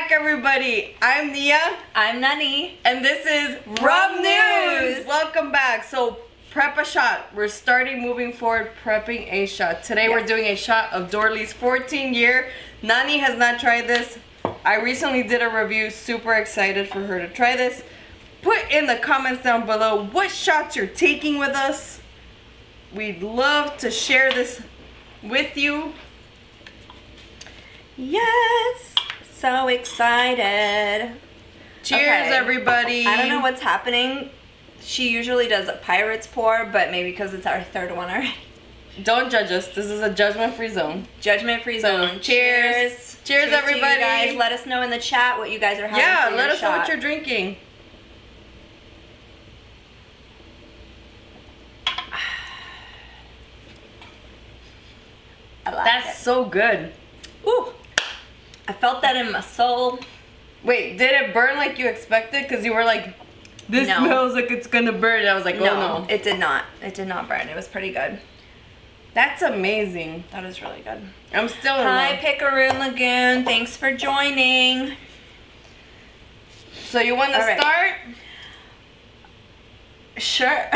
back, everybody. I'm Nia. I'm Nani. And this is Rum News. Welcome back. So, prep a shot. We're starting moving forward, prepping a shot. Today we're doing a shot of Dorley's 14-year. Nani has not tried this. I recently did a review. Super excited for her to try this. Put in the comments down below what shots you're taking with us. We'd love to share this with you. Yes, so excited. Cheers, everybody. I don't know what's happening. She usually does a pirate's pour, but maybe because it's our third one already. Don't judge us. This is a judgment-free zone. Judgment-free zone. Cheers. Cheers, everybody. To you guys. Let us know in the chat what you guys are having. Yeah, for let your us know shot. what you're drinking. I like That's it. so good. Ooh, I felt that in my soul. Wait, did it burn like you expected? Because you were like, this No. smells like it's gonna burn. And I was like, oh no. It did not. It did not burn. It was pretty good. That's amazing. That is really good. I'm still in Hi, love. Pickaroo Lagoon. Thanks for joining. So you want to All right. start? Sure.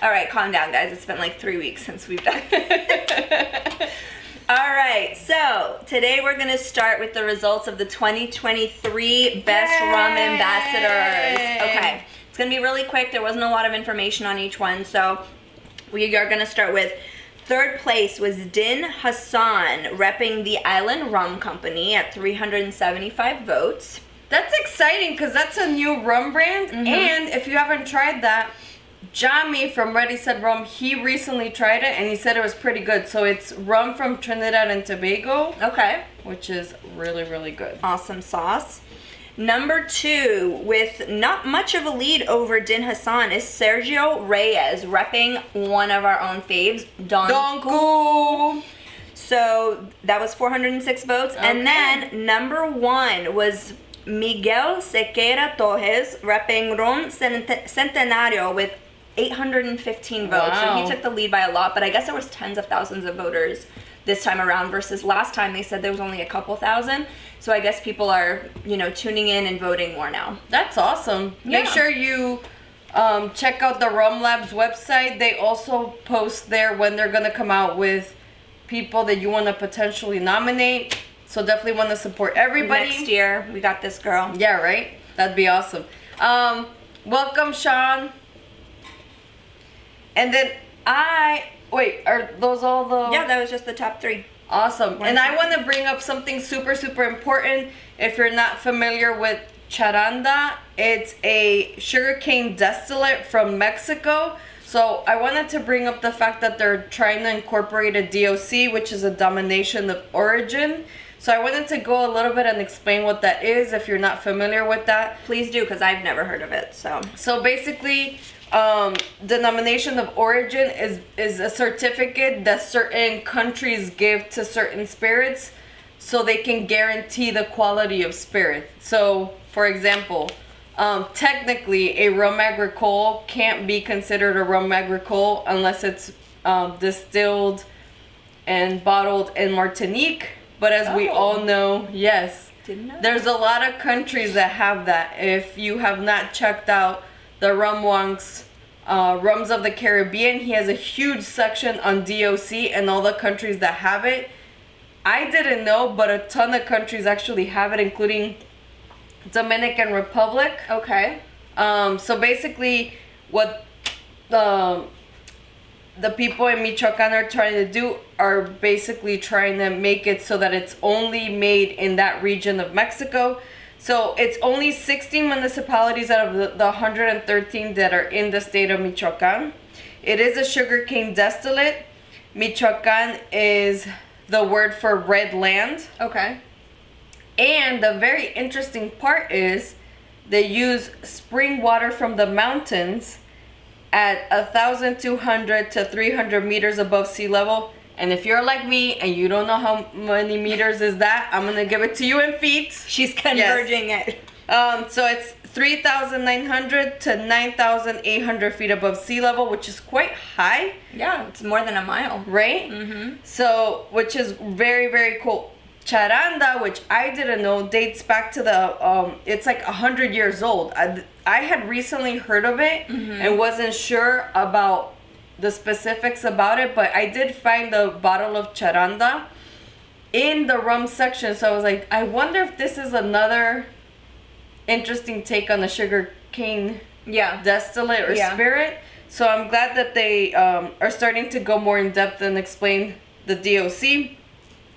All right, calm down, guys. It's been like 3 weeks since we've done it. All right, so today we're going to start with the results of the 2023 Best Rum Ambassadors. Okay, it's going to be really quick. There wasn't a lot of information on each one, so we are going to start with third place was Din Hassan, repping the Island Rum Company at 375 votes. That's exciting because that's a new rum brand. And if you haven't tried that, Jami from Ready Said Rum, he recently tried it and he said it was pretty good. So it's rum from Trinidad and Tobago. Okay. Which is really, really good. Awesome sauce. Number 2, with not much of a lead over Din Hassan, is Sergio Reyes, repping one of our own faves, Donku. So that was 406 votes. Okay. And then number 1 was Miguel Sequeira Torres, repping Ron Centenario with 815 votes. Wow. So he took the lead by a lot, but I guess there was tens of thousands of voters this time around versus last time they said there was only a couple thousand. So I guess people are, tuning in and voting more now. That's awesome. Yeah. Make sure you check out the Rum Labs website. They also post there when they're going to come out with people that you want to potentially nominate. So definitely want to support everybody. Next year, we got this, girl. Yeah, right? That'd be awesome. Welcome, Sean. And then wait, are those all the... Yeah, that was just the top 3. Awesome. And I want to bring up something super, super important. If you're not familiar with charanda, it's a sugarcane distillate from Mexico. So I wanted to bring up the fact that they're trying to incorporate a DOC, which is a denomination of origin. So I wanted to go a little bit and explain what that is if you're not familiar with that. Please do, because I've never heard of it. So basically, denomination of origin is a certificate that certain countries give to certain spirits so they can guarantee the quality of spirit. So, for example, technically a rum agricole can't be considered a rum agricole unless it's distilled and bottled in Martinique. But as we all know, yes, there's a lot of countries that have that. If you have not checked out the Rum Wonk's Rums of the Caribbean, he has a huge section on DOC and all the countries that have it. I didn't know, but a ton of countries actually have it, including Dominican Republic. Okay. So basically, what the people in Michoacan are trying to do are basically trying to make it so that it's only made in that region of Mexico. So it's only 16 municipalities out of the 113 that are in the state of Michoacan. It is a sugarcane distillate. Michoacan is the word for red land. Okay. And the very interesting part is they use spring water from the mountains at 1,200 to 300 meters above sea level. And if you're like me and you don't know how many meters is that, I'm gonna give it to you in feet. She's converging it. So it's 3,900 to 9,800 feet above sea level, which is quite high. Yeah, it's more than a mile. Right? Mm-hmm. So, which is very, very cool. charanda, which I didn't know, dates back to the it's like 100 years old. I had recently heard of it and wasn't sure about the specifics about it, but I did find a bottle of charanda in the rum section, so I was like, I wonder if this is another interesting take on the sugar cane distillate or spirit. So I'm glad that they are starting to go more in depth and explain the DOC.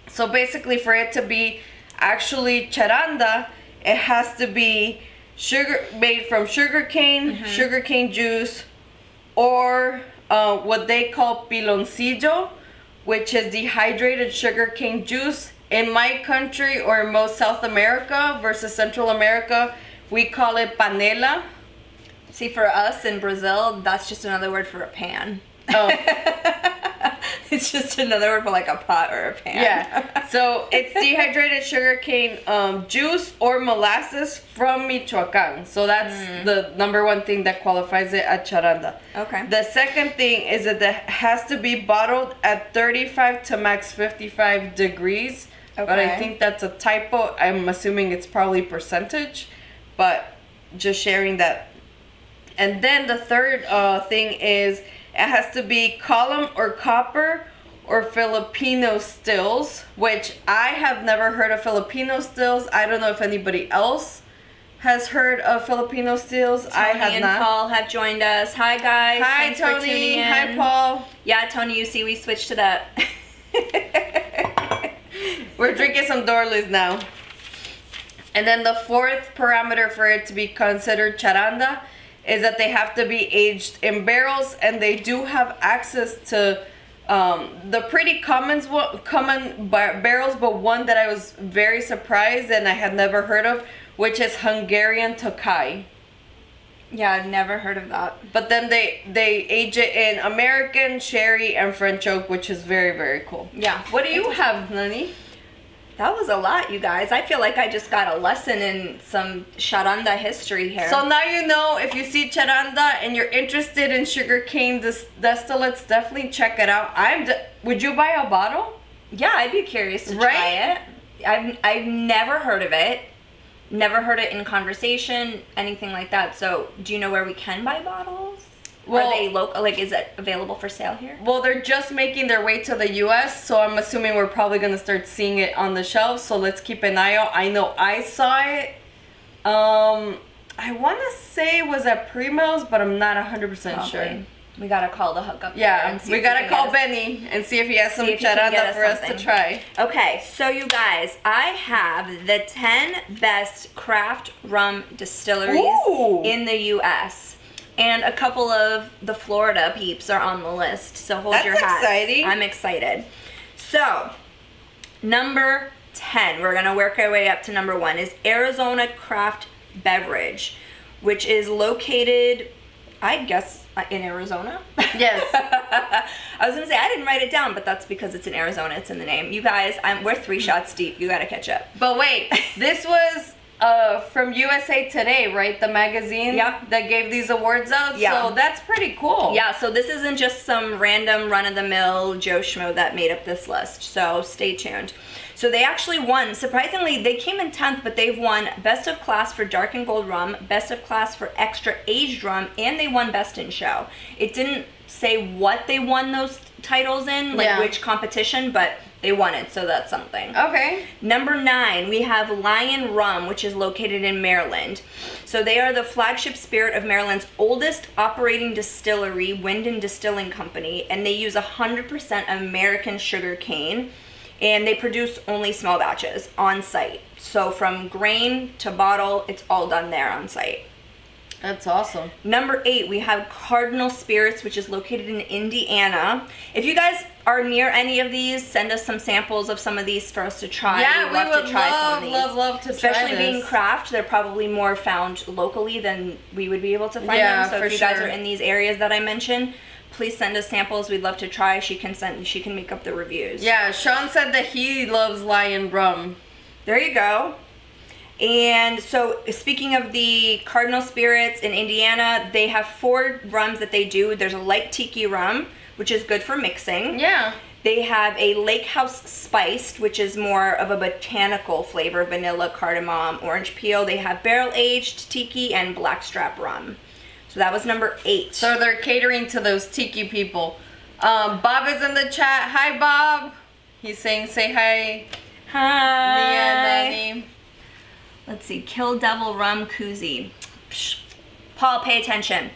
So basically, for it to be actually charanda, it has to be made from sugarcane juice, or what they call piloncillo, which is dehydrated sugarcane juice. In my country, or in most South America versus Central America, we call it panela. See, for us in Brazil, that's just another word for a pan. Oh. It's just another word for like a pot or a pan. Yeah. So it's dehydrated sugarcane juice or molasses from Michoacan. So that's the number one thing that qualifies it at charanda. Okay. The second thing is that it has to be bottled at 35 to max 55 degrees. Okay. But I think that's a typo. I'm assuming it's probably percentage, but just sharing that. And then the third thing is it has to be column or copper or Filipino stills, which I have never heard of Filipino stills. I don't know if anybody else has heard of Filipino stills. Tony I have and not. Paul have joined us. Hi guys. Hi Thanks for tuning Tony. in. Hi Paul. Yeah, Tony, you see we switched it up. We're drinking some Dorleys now. And then the fourth parameter for it to be considered charanda is that they have to be aged in barrels, and they do have access to the pretty common barrels, but one that I was very surprised and I had never heard of, which is Hungarian Tokai. Yeah, I've never heard of that. But then they age it in American, sherry, and French oak, which is very, very cool. Yeah. What do you have, Nani? That was a lot, you guys. I feel like I just got a lesson in some charanda history here. So now you know, if you see charanda and you're interested in sugarcane distillates, definitely check it out. Would you buy a bottle? Yeah, I'd be curious to try it. I've never heard of it. Never heard it in conversation, anything like that. So, do you know where we can buy bottles? Well, are they local? Like, is it available for sale here? Well, they're just making their way to the U.S., so I'm assuming we're probably going to start seeing it on the shelves, so let's keep an eye out. I know I saw it. I want to say it was at Primo's, but I'm not 100% sure. We got to call the hookup. Yeah, we got to call Benny and see if he has some charanda for us to try. Okay, so you guys, I have the 10 best craft rum distilleries in the U.S., and a couple of the Florida peeps are on the list, so hold your hats. That's exciting. I'm excited. So, number 10, we're going to work our way up to number 1, is Arizona Craft Beverage, which is located, I guess, in Arizona? Yes. I was going to say, I didn't write it down, but that's because it's in Arizona. It's in the name. You guys, we're 3 shots deep. You got to catch up. But wait, this was from USA Today, right? The magazine that gave these awards out. Yeah. So that's pretty cool. Yeah, so this isn't just some random run-of-the-mill Joe Schmo that made up this list. So stay tuned. So they actually won. Surprisingly, they came in 10th, but they've won Best of Class for Dark and Gold Rum, Best of Class for Extra Aged Rum, and they won Best in Show. It didn't say what they won those titles in, like which competition, but they won it, so that's something. Okay. Number 9, we have Lion Rum, which is located in Maryland. So they are the flagship spirit of Maryland's oldest operating distillery, Wyndon Distilling Company, and they use 100% American sugar cane, and they produce only small batches on site. So from grain to bottle, it's all done there on site. That's awesome. Number 8, we have Cardinal Spirits, which is located in Indiana. If you guys are near any of these, send us some samples of some of these for us to try. Yeah, we would love to try this. Especially being craft, they're probably more found locally than we would be able to find them. So if you guys are in these areas that I mentioned, please send us samples. We'd love to try. She can make up the reviews. Yeah, Sean said that he loves Lion Rum. There you go. And so, speaking of the Cardinal Spirits in Indiana, they have 4 rums that they do. There's a light tiki rum, which is good for mixing. Yeah. They have a Lake House Spiced, which is more of a botanical flavor, vanilla, cardamom, orange peel. They have barrel aged tiki and blackstrap rum. So that was number 8. So they're catering to those tiki people. Bob is in the chat. Hi, Bob. He's saying, say hi. Hi. Nia, Nani. Let's see, Kill Devil Rum Koozie. Psh. Paul, pay attention.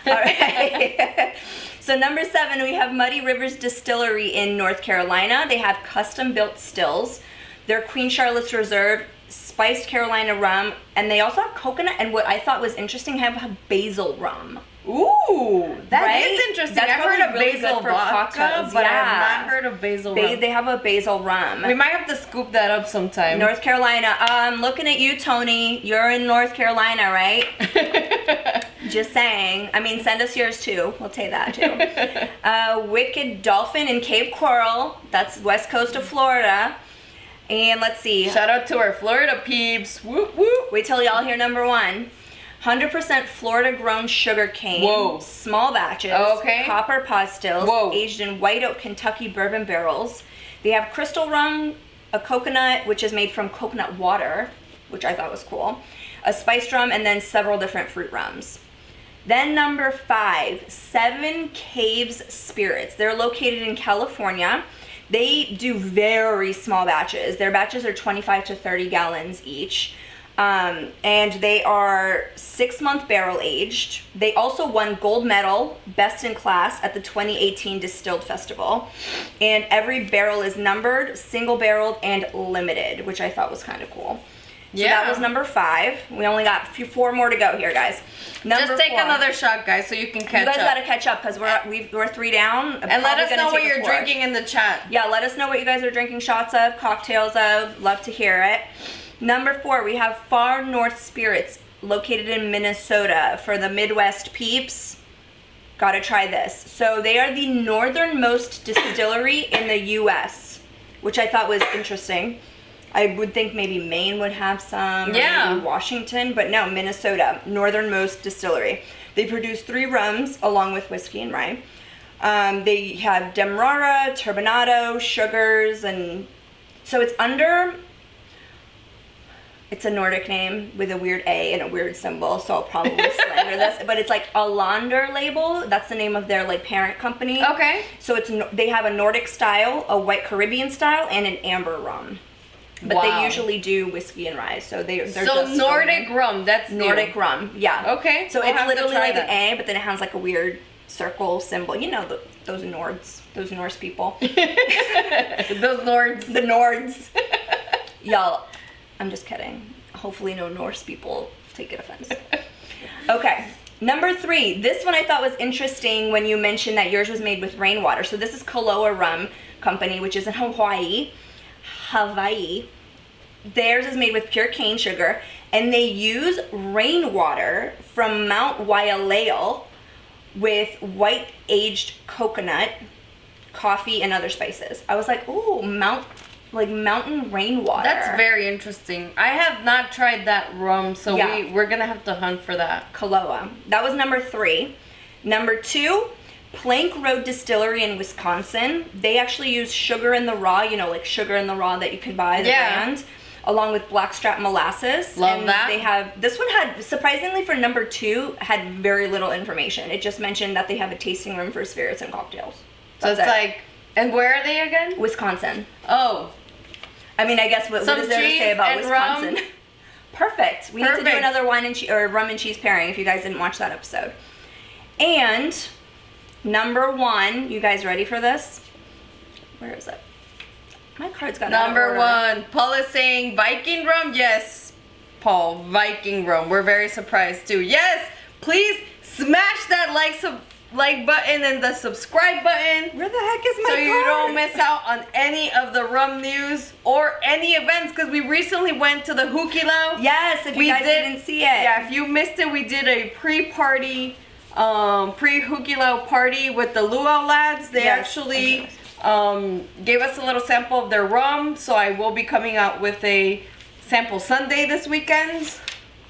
All right. So number 7, we have Muddy Rivers Distillery in North Carolina. They have custom built stills. They're Queen Charlotte's Reserve, spiced Carolina rum, and they also have coconut, and what I thought was interesting, have basil rum. Ooh, that is Right? interesting. That's I've heard of probably really basil good for vodka, cocktails, but I yeah. have not heard of basil rum. They have a basil rum. We might have to scoop that up sometime. North Carolina. I'm looking at you, Tony. You're in North Carolina, right? Just saying. I mean, send us yours too. We'll take that too. Wicked Dolphin in Cape Coral. That's west coast of Florida. And let's see. Shout out to our Florida peeps. Whoop whoop. Wait till y'all hear number 1. 100% Florida grown sugar cane. Whoa. Small batches. Okay. Copper pot stills. Whoa. Aged in white oak Kentucky bourbon barrels. They have crystal rum, a coconut, which is made from coconut water, which I thought was cool. A spiced rum, and then several different fruit rums. Then number 5, 7 Caves Spirits. They're located in California. They do very small batches. Their batches are 25 to 30 gallons each. And they are 6-month barrel aged. They also won gold medal, best in class, at the 2018 Distilled Festival. And every barrel is numbered, single barreled, and limited, which I thought was kind of cool. So Yeah. that was number 5. We only got 4 more to go here, guys. Number Just take 4. another shot, guys, so you can catch You guys up. gotta catch up because we're 3 down. And let Probably us gonna know what take a you're 4th. drinking in the chat. Yeah, let us know what you guys are drinking shots of, cocktails of. Love to hear it. Number 4, we have Far North Spirits, located in Minnesota. For the Midwest peeps, gotta try this. So they are the northernmost distillery in the U.S., which I thought was interesting. I would think maybe Maine would have some, or Yeah. maybe Washington, but no, Minnesota, northernmost distillery. They produce 3 rums along with whiskey and rye. They have Demerara, Turbinado, sugars, and so it's under. It's a Nordic name with a weird A and a weird symbol, so I'll probably slander this. But it's like a Lander label. That's the name of their like parent company. Okay. So they have a Nordic style, a white Caribbean style, and an amber rum. But Wow. they usually do whiskey and rye, so they're So just Nordic rum, that's Nordic new. rum, yeah. Okay, So we'll it's have to literally try like that. an A, but then it has like a weird circle symbol. You know those Nords, those Norse people. Those lords. The Nords. Y'all, I'm just kidding. Hopefully no Norse people take it offense. Okay, number 3. This one I thought was interesting when you mentioned that yours was made with rainwater. So this is Kaloa Rum Company, which is in Hawaii. Theirs is made with pure cane sugar, and they use rainwater from Mount Waialeo with white aged coconut, coffee, and other spices. I was like, ooh, mountain rainwater. That's very interesting. I have not tried that rum, so Yeah. we're gonna have to hunt for that. Kaloa. That was number 3. Number 2, Plank Road Distillery in Wisconsin. They actually use sugar in the raw, like sugar in the raw that you can buy, the Yeah. brand, along with blackstrap molasses. Love and that. They have, this one had, surprisingly for number 2, had very little information. It just mentioned that they have a tasting room for spirits and cocktails. So That's it's it. like, and where are they again? Wisconsin. Oh, I mean, I guess what Some is there to cheese say about and Wisconsin? rum. Perfect. We need to do Perfect. another wine and or rum and cheese pairing if you guys didn't watch that episode. And number 1, you guys ready for this? Where is it? My card's got number 1. Paul is saying Viking rum. Yes, Paul, Viking rum. We're very surprised too. Yes, please smash that like button and the subscribe button. Where the heck is my So card? you don't miss out on any of the rum news or any events, because we recently went to the Hukilau. Yes, if you guys didn't see it. Yeah, if you missed it, we did a pre-party, pre-Hukilau party with the Luau lads. They Yes. actually gave us a little sample of their rum, so I will be coming out with a sample Sunday this weekend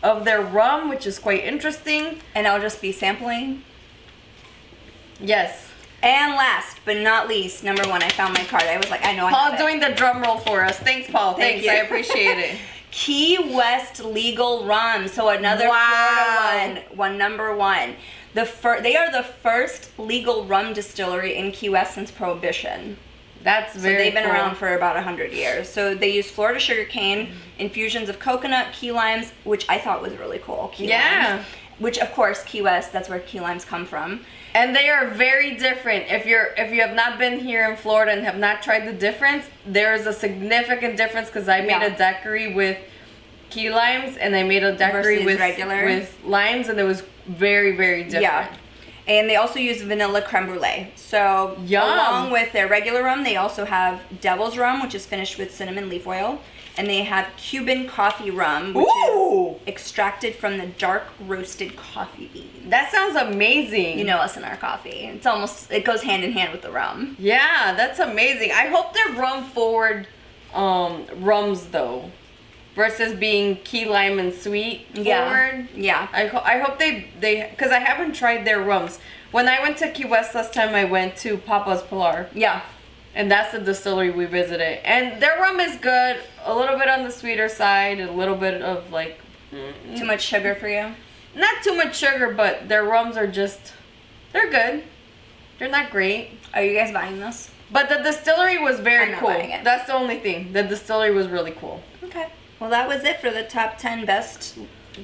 of their rum, which is quite interesting. And I'll just be sampling. Yes. And last but not least, number 1, I found my card. I was like, I know I Paul's have it. doing the drum roll for us. Thanks, Paul. Thank Thanks. you. I appreciate it. Key West legal rum. So another Florida one, number 1. They are the first legal rum distillery in Key West since Prohibition. That's So very they've been cool. around for about 100 years. So they use Florida sugarcane, infusions of coconut, key limes, which I thought was really cool. Key limes. Which of course Key West, that's where key limes come from. And they are very different. If you have not been here in Florida and have not tried the difference, there is a significant difference because I made a daiquiri with key limes and I made a daiquiri with limes, and it was very, very different. Yeah. And they also use vanilla creme brulee. So along with their regular rum, they also have Devil's Rum, which is finished with cinnamon leaf oil. And they have Cuban coffee rum, which is extracted from the dark roasted coffee beans. That sounds amazing. You know us and our coffee. It goes hand in hand with the rum. Yeah, that's amazing. I hope they're rum forward rums though, versus being key lime and sweet forward. Yeah. I hope they because I haven't tried their rums. When I went to Key West last time, I went to Papa's Pilar. Yeah. And that's the distillery we visited. And their rum is good. A little bit on the sweeter side. A little bit of like... Too much sugar for you? Not too much sugar, but their rums are just... They're good. They're not great. Are you guys buying this? But the distillery was very cool. Buying it. That's the only thing. The distillery was really cool. Okay. Well, that was it for the top 10 best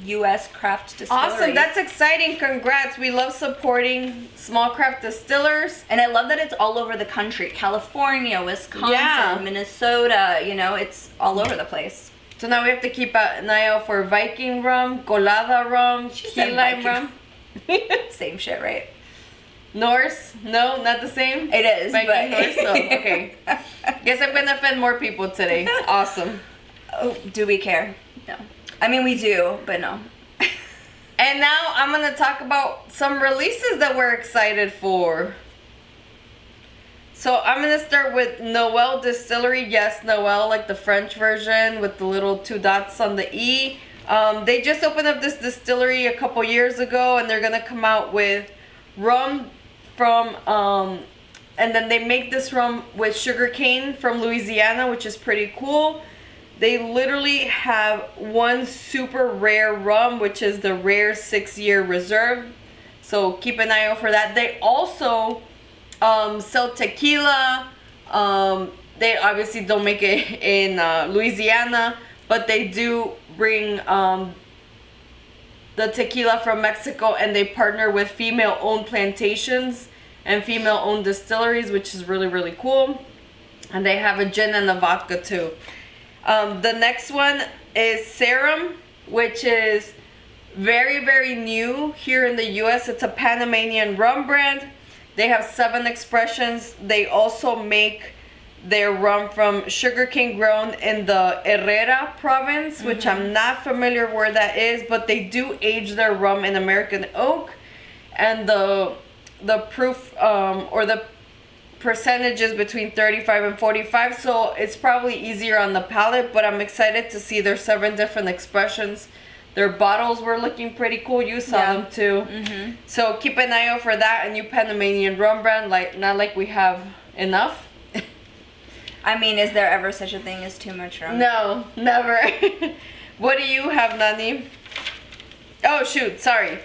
U.S. craft distilleries. Awesome. That's exciting. Congrats. We love supporting small craft distillers. And I love that it's all over the country. California, Wisconsin, Minnesota, it's all over the place. So now we have to keep an eye out for Viking rum, Colada rum, key lime rum. Same shit, right? Norse? No, not the same? It is, Viking but... Norse? Oh, okay. Guess I'm going to offend more people today. Awesome. Oh, do we care? No. I mean, we do, but no. And now I'm going to talk about some releases that we're excited for. So I'm going to start with Noel Distillery. Yes, Noel, like the French version with the little 2 dots on the E. They just opened up this distillery a couple years ago, and they're going to come out with rum from... and then they make this rum with sugarcane from Louisiana, which is pretty cool. They literally have one super rare rum, which is the rare 6-year reserve. So keep an eye out for that. They also sell tequila. They obviously don't make it in Louisiana, but they do bring the tequila from Mexico, and they partner with female-owned plantations and female-owned distilleries, which is really, really cool. And they have a gin and a vodka too. The next one is Serum, which is very, very new here in the U.S. It's a Panamanian rum brand. They have 7 expressions. They also make their rum from sugarcane grown in the Herrera province, which I'm not familiar where that is, but they do age their rum in American oak. And the proof or the percentages between 35 and 45, so it's probably easier on the palate, but I'm excited to see their 7 different expressions. Their bottles were looking pretty cool. You saw them too. So keep an eye out for that. A new Panamanian rum brand, not like we have enough. I mean, is there ever such a thing as too much rum? No, never. What do you have, Nani? Oh shoot, sorry.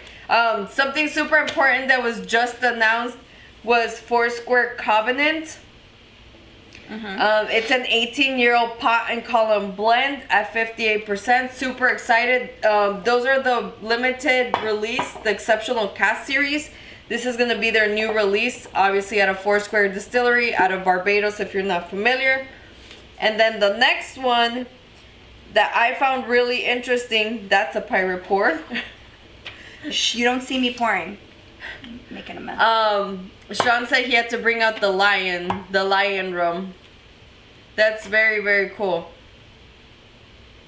Something super important that was just announced was Foursquare Covenant. It's an 18-year-old pot and column blend at 58%. Super excited. Those are the limited release, the exceptional cast series. This is going to be their new release, obviously at a Foursquare distillery out of Barbados, if you're not familiar. And then the next one that I found really interesting, that's a pirate pour. You don't see me pouring. I'm making a mess. Sean said he had to bring out the lion rum. That's very, very cool.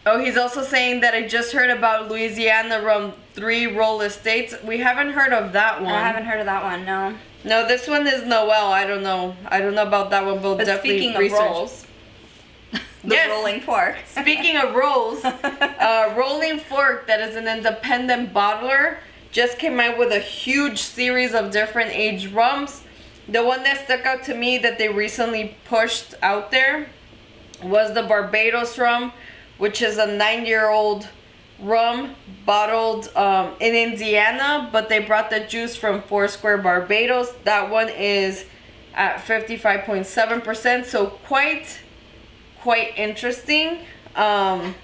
Oh, he's also saying that I just heard about Louisiana rum 3 Roll Estates. We haven't heard of that one. I haven't heard of that one, no. No, this one is Noel. I don't know. I don't know about that one, but definitely speaking research. of rolls, the rolling fork. Speaking of rolls, Rolling Fork, that is an independent bottler, just came out with a huge series of different aged rums. The one that stuck out to me that they recently pushed out there was the Barbados rum, which is a 9-year-old rum bottled in Indiana, but they brought the juice from Foursquare, Barbados. That one is at 55.7%, so quite interesting. Now,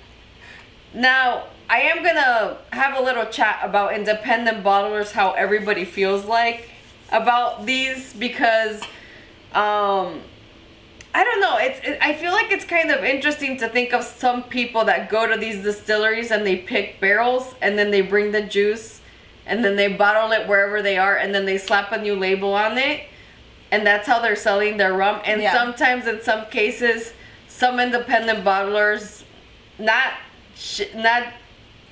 I am gonna have a little chat about independent bottlers, how everybody feels like about these, because I don't know, I feel like it's kind of interesting to think of some people that go to these distilleries and they pick barrels and then they bring the juice and then they bottle it wherever they are and then they slap a new label on it, and that's how they're selling their rum. And sometimes, in some cases, some independent bottlers, not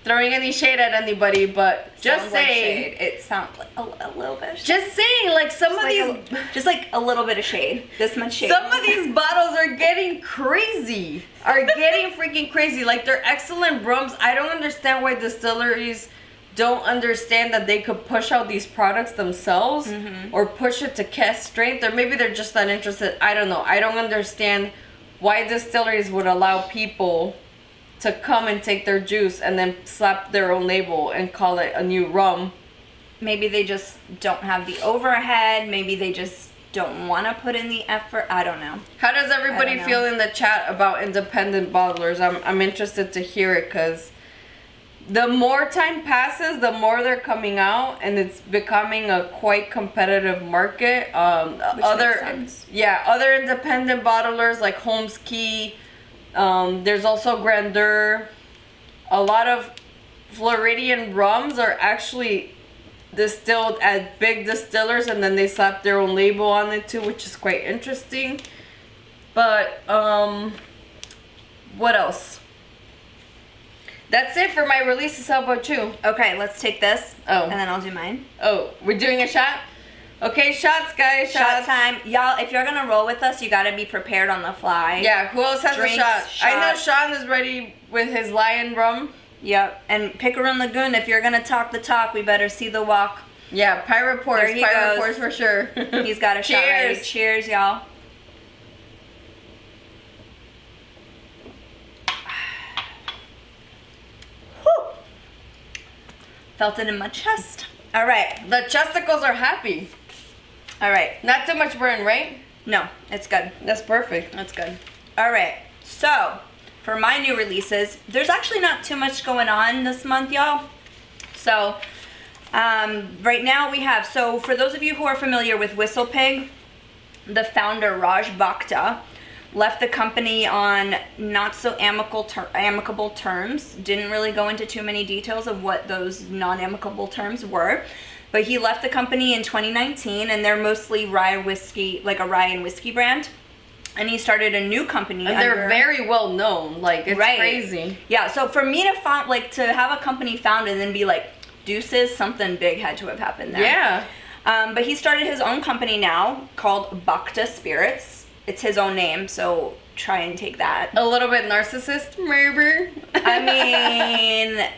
throwing any shade at anybody, but just saying, like it sounds like a little bit of shade. Just saying, like, some of these, just like a little bit of shade, this much shade. Some of these bottles are getting crazy, freaking crazy. Like, they're excellent rums. I don't understand why distilleries don't understand that they could push out these products themselves, or push it to cask strength, or maybe they're just not interested. I don't know. I don't understand why distilleries would allow people to come and take their juice and then slap their own label and call it a new rum. Maybe they just don't have the overhead. Maybe they just don't want to put in the effort. I don't know. How does everybody feel in the chat about independent bottlers? I'm interested to hear it, because the more time passes, the more they're coming out, and it's becoming a quite competitive market. Other independent bottlers like Holmes Key. There's also Grandeur. A lot of Floridian rums are actually distilled at big distillers, and then they slap their own label on it too, which is quite interesting. But what else? That's it for my releases. How about you? Okay, let's take this. Oh. And then I'll do mine. Oh, we're doing a shot? Okay, shots, guys. Shot time. Y'all, if you're going to roll with us, you got to be prepared on the fly. Yeah, who else has Drinks, a shot? shots. I know Sean is ready with his lion rum. Yep. And Picaroon Lagoon, if you're going to talk the talk, we better see the walk. Yeah, Pirate Pours. There he Pirate goes. Pours for sure. He's got a shot ready. Cheers. Cheers, y'all. Whew. Felt it in my chest. All right. The chesticles are happy. All right. Not too much burn, right? No, it's good. That's perfect. That's good. All right. So, for my new releases, there's actually not too much going on this month, y'all. So, right now we have, so for those of you who are familiar with Whistle Pig, the founder, Raj Bhakta, left the company on not so amicable terms. Didn't really go into too many details of what those non-amicable terms were. But he left the company in 2019, and they're mostly rye whiskey, like a rye and whiskey brand. And he started a new company. And they're very well known. Like, it's crazy. Yeah, so for me to have a company founded and then be like, deuces, something big had to have happened there. Yeah. But he started his own company now called Bhakta Spirits. It's his own name, so try and take that. A little bit narcissist, maybe. I mean,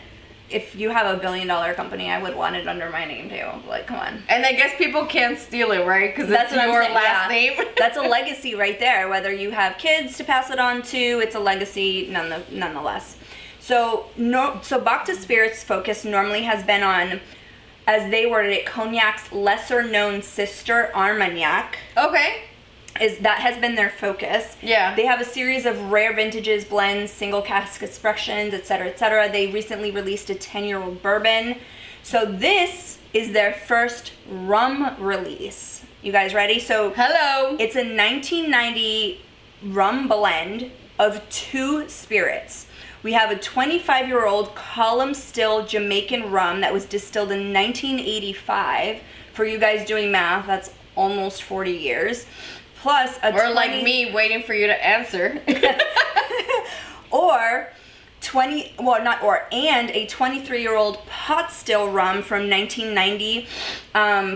if you have $1 billion company, I would want it under my name too. Like, come on. And I guess people can't steal it, right? Because it's your last name. That's a legacy right there. Whether you have kids to pass it on to, it's a legacy nonetheless. So Bhakta Spirits' focus normally has been on, as they worded it, Cognac's lesser-known sister, Armagnac. Okay. That has been their focus. Yeah. They have a series of rare vintages, blends, single cask expressions, etc., etc. They recently released a 10-year-old bourbon. So this is their first rum release. You guys ready? So hello. It's a 1990 rum blend of 2 spirits. We have a 25-year-old column still Jamaican rum that was distilled in 1985. For you guys doing math, that's almost 40 years. Plus a or like me waiting for you to answer. and a 23-year-old pot still rum from 1990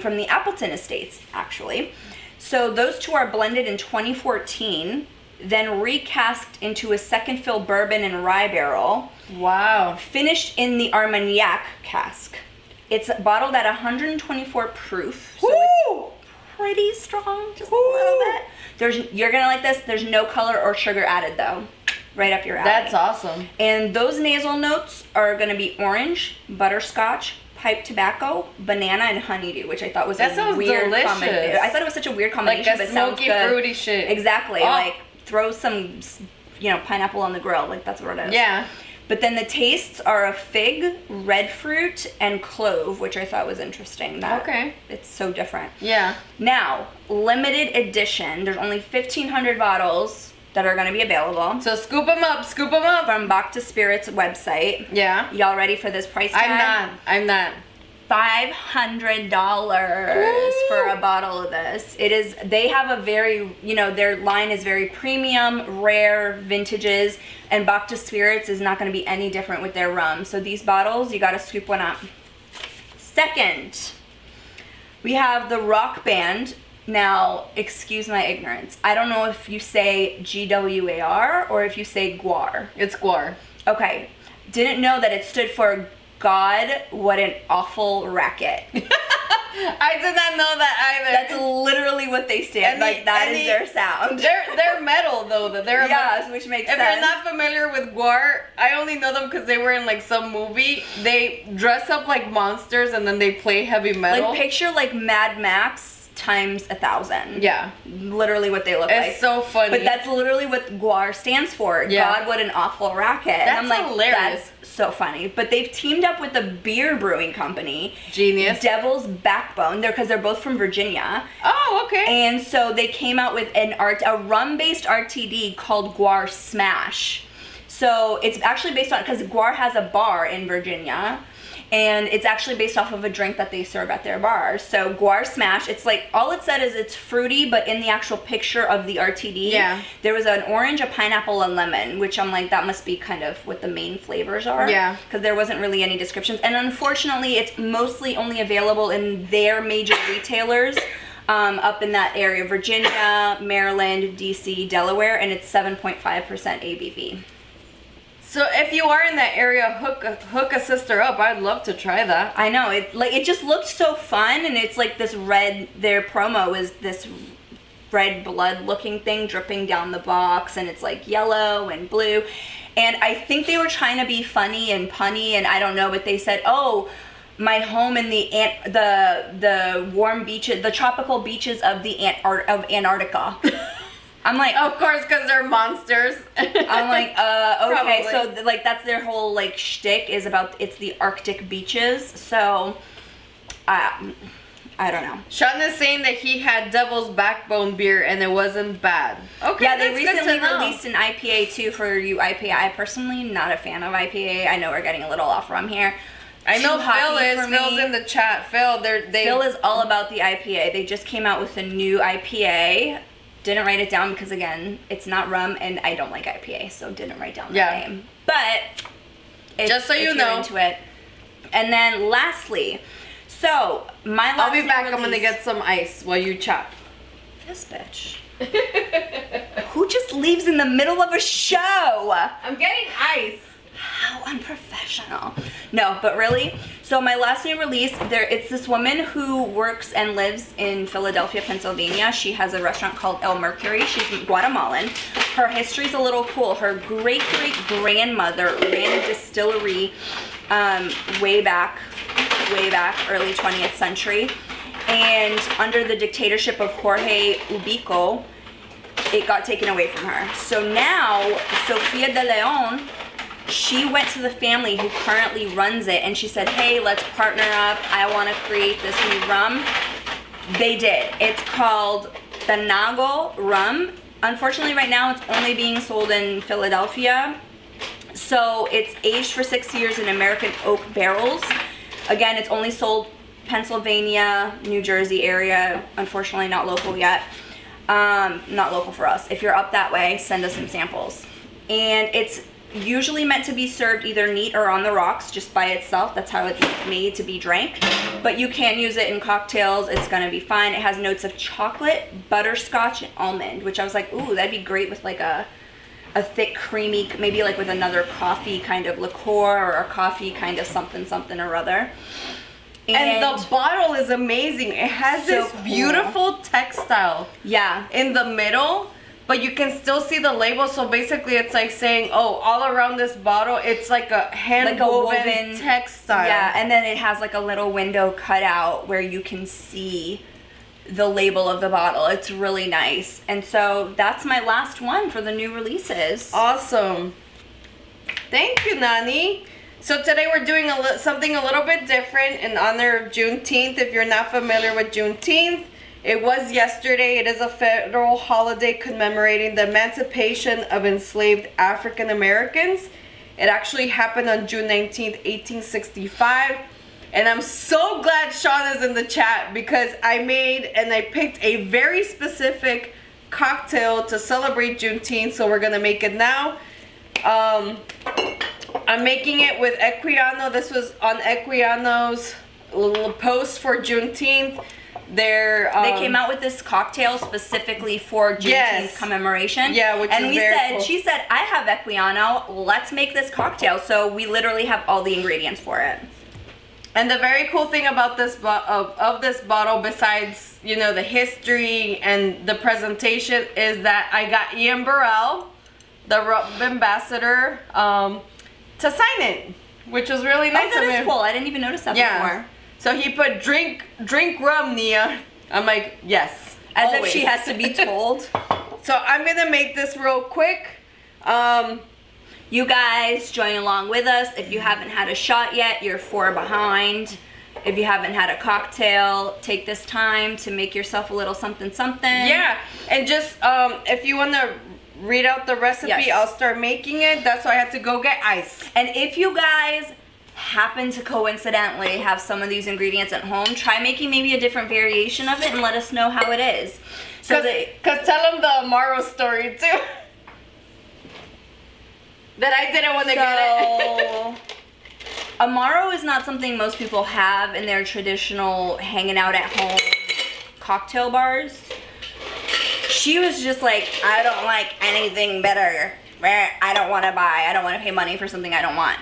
from the Appleton Estates, actually. So those two are blended in 2014, then recast into a second fill bourbon and rye barrel. Wow. Finished in the Armagnac cask. It's bottled at 124 proof. So Woo! it's pretty strong, just a little bit. You're gonna like this. There's no color or sugar added though. Right up your alley. That's awesome. And those nasal notes are gonna be orange, butterscotch, pipe tobacco, banana, and honeydew, which I thought was that sounds weird delicious. combination. I thought it was such a weird combination, Like a but it sounds smoky, good. fruity shit. Exactly. Oh. Like throw some, pineapple on the grill. Like that's what it is. Yeah. But then the tastes are a fig, red fruit, and clove, which I thought was interesting. That Okay. It's so different. Yeah. Now, limited edition. There's only 1,500 bottles that are going to be available. So scoop them up. Scoop them up. From Bach to Spirits website. Yeah. Y'all ready for this price tag? I'm not. $500 for a bottle of this. They have a very, their line is very premium, rare vintages, and Bach to Spirits is not going to be any different with their rum. So these bottles, you got to scoop one up. Second, we have the Rock Band. Now, excuse my ignorance. I don't know if you say GWAR or if you say GWAR. It's guar. Okay. Didn't know that it stood for God, what an awful racket. I did not know that either. That's literally what they stand. That is their sound. They're metal though. They're yes, which makes if sense. you're not familiar with guar, I only know them because they were in like some movie. They dress up like monsters and then they play heavy metal. Like picture like Mad Max times 1,000. Yeah. Literally what they look like. It's so funny. But that's literally what GWAR stands for. Yeah. God, what an awful racket. That's and I'm like, hilarious. That's so funny. But they've teamed up with a beer brewing company. Genius. Devil's Backbone. Because they're both from Virginia. Oh, okay. And so they came out with a rum-based RTD called GWAR Smash. So it's actually based on, because GWAR has a bar in Virginia. And it's actually based off of a drink that they serve at their bar. So GWAR Smash, it's like, all it said is it's fruity, but in the actual picture of the RTD, there was an orange, a pineapple, and lemon, which I'm like, that must be kind of what the main flavors are. Yeah. Because there wasn't really any descriptions. And unfortunately, it's mostly only available in their major retailers up in that area, Virginia, Maryland, DC, Delaware, and it's 7.5% ABV. So if you are in that area, hook a sister up. I'd love to try that. I know, it just looked so fun, and it's like this red, their promo is this red blood looking thing dripping down the box, and it's like yellow and blue. And I think they were trying to be funny and punny, and I don't know, but they said, oh, my home in the warm beaches, the tropical beaches of Antarctica. I'm like, of course, because they're monsters. I'm like, okay, Probably. so like that's their whole like shtick is about it's the Arctic beaches. So, I don't know. Sean is saying that he had Devil's Backbone beer and it wasn't bad. Okay, Yeah, they that's good recently to know. released an IPA too for you IPA. I personally not a fan of IPA. I know we're getting a little off rum here. I know Too Phil hoppy is. for me. Phil's in the chat. Phil, Phil is all about the IPA. They just came out with a new IPA. Didn't write it down because, again, it's not rum, and I don't like IPA, so didn't write down the name. But just so you if know, you're into it. And then lastly, so my last I'll be back. I'm gonna get some ice while you chat. This bitch. Who just leaves in the middle of a show? I'm getting ice. How unprofessional. No, but really, so my last new release, it's this woman who works and lives in Philadelphia, Pennsylvania. She has a restaurant called El Mercury. She's Guatemalan. Her history's a little cool. Her great-great-grandmother ran a distillery way back, early 20th century. And under the dictatorship of Jorge Ubico, it got taken away from her. So now, Sofia de Leon, she went to the family who currently runs it and she said, hey, let's partner up. I want to create this new rum. They did. It's called the Nago rum. Unfortunately, right now, it's only being sold in Philadelphia. So it's aged for 6 years in American oak barrels. Again, it's only sold Pennsylvania, New Jersey area. Unfortunately, not local yet. Not local for us. If you're up that way, send us some samples. And it's usually meant to be served either neat or on the rocks just by itself. That's how it's made to be drank. But you can use it in cocktails. It's going to be fine. It has notes of chocolate, butterscotch, and almond, which I was like, ooh, that'd be great with like a thick, creamy, maybe like with another coffee kind of liqueur or a coffee kind of something or other. And the bottle is amazing. It has So this cool. beautiful textile Yeah. in the middle, but you can still see the label. So basically it's like saying, oh, all around this bottle, it's like a hand woven textile. Yeah, and then it has like a little window cut out where you can see the label of the bottle. It's really nice. And so that's my last one for the new releases. Awesome. Thank you, Nani. So today we're doing something a little bit different in honor of Juneteenth. If you're not familiar with Juneteenth, it was yesterday. It is a federal holiday commemorating the emancipation of enslaved African Americans. It actually happened on June 19th, 1865. And I'm so glad Sean is in the chat because I picked a very specific cocktail to celebrate Juneteenth. So we're going to make it now. I'm making it with Equiano. This was on Equiano's little post for Juneteenth. They came out with this cocktail specifically for Juneteenth commemoration. Yeah, which and is very cool. She said, I have Equiano. Let's make this cocktail. So we literally have all the ingredients for it. And the very cool thing about this of this bottle, besides the history and the presentation, is that I got Ian Burrell, the Rum Ambassador, to sign it, which was really nice of him. That is cool. I didn't even notice that before. So he put drink rum, Nia. I'm like, yes. As always. if she has to be told. So I'm gonna make this real quick. You guys join along with us. If you haven't had a shot yet, you're 4 behind. If you haven't had a cocktail, take this time to make yourself a little something something. Yeah, and just if you want to read out the recipe, yes. I'll start making it. That's why I had to go get ice. And if you guys happen to coincidentally have some of these ingredients at home, try making maybe a different variation of it and let us know how it is. So Because tell them the Amaro story too. That I didn't want to get it. Amaro is not something most people have in their traditional hanging out at home cocktail bars. She was just like, I don't like anything better. I don't want to pay money for something I don't want.